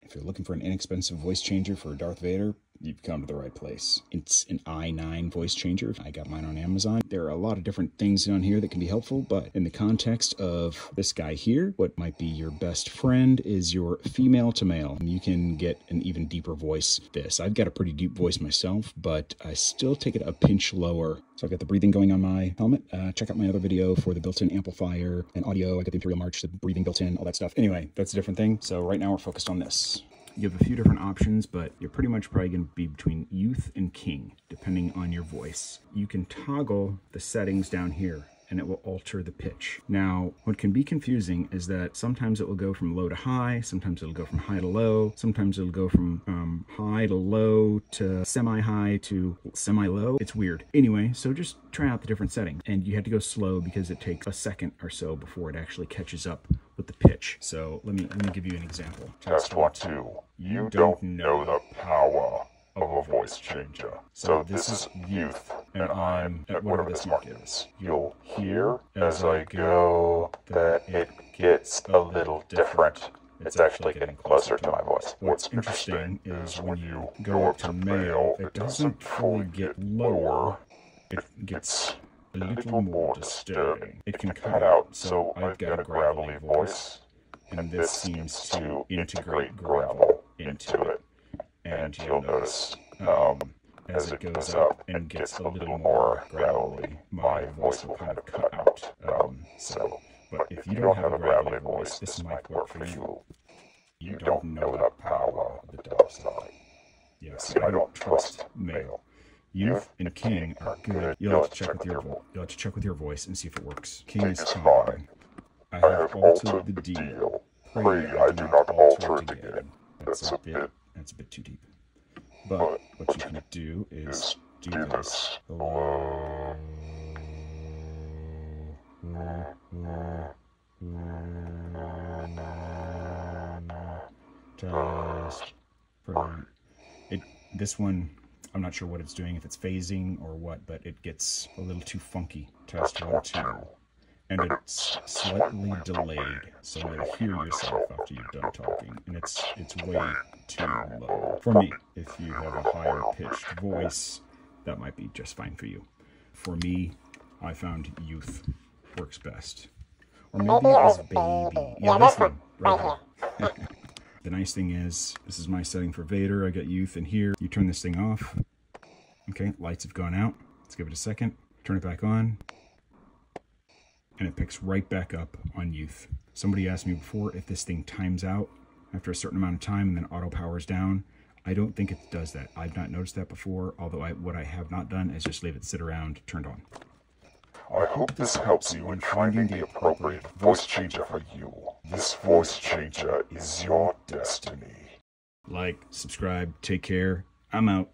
If you're looking for an inexpensive voice changer for Darth Vader, you've come to the right place. It's an i9 voice changer. I got mine on Amazon. There are a lot of different things on here that can be helpful, but in the context of this guy here, what might be your best friend is your female to male. You can get an even deeper voice. I've got a pretty deep voice myself, but I still take it a pinch lower. So I've got the breathing going on my helmet. Check out my other video for the built-in amplifier and audio. I got the Imperial March, the breathing built in, all that stuff. Anyway, that's a different thing. So right now we're focused on this. You have a few different options, but you're pretty much probably going to be between youth and king, depending on your voice. You can toggle the settings down here, and it will alter the pitch. Now, what can be confusing is that sometimes it will go from low to high, sometimes it'll go from high to low, sometimes it'll go from high to low to semi-high to semi-low. It's weird. Anyway, so just try out the different settings. And you have to go slow because it takes a second or so before it actually catches up with the pitch. So let me give you an example. Test 1, 2. You don't know the power of a voice changer. So this is youth, and I'm at whatever this mark is. You'll hear as I go that it gets a little different. It's actually getting closer to my voice. What's interesting is when you go up to male, it doesn't fully get lower. It gets a little more disturbing. It can cut out, so I've got a gravelly voice, and this seems to integrate gravel into it. And you'll notice as it goes up and gets a little more gravelly, my voice will kind of cut out. But if you don't have a gravelly voice, this might work for you. You don't know the power of the dark side. Yes, I don't trust male. Youth and king are good. You'll have to check with your voice and see if it works. King is fine. I have altered the deal. Pray I do not alter it again. That's a bit too deep. But what you can do is do this. Hello. Test. Brilliant. This one, I'm not sure what it's doing, if it's phasing or what, but it gets a little too funky. Test 1, 2. And it's slightly delayed, so you'll hear yourself after you've done talking, and it's way too low. For me, if you have a higher pitched voice, that might be just fine for you. For me, I found youth works best. Or maybe it was baby. Yeah, this one, right here. The nice thing is, this is my setting for Vader. I got youth in here. You turn this thing off. Okay, lights have gone out. Let's give it a second. Turn it back on. And it picks right back up on youth. Somebody asked me before if this thing times out after a certain amount of time and then auto powers down. I don't think it does that. I've not noticed that before, although what I have not done is just leave it sit around turned on. I hope this helps you in finding the appropriate voice changer for you. This voice changer is your destiny. Like, subscribe, take care. I'm out.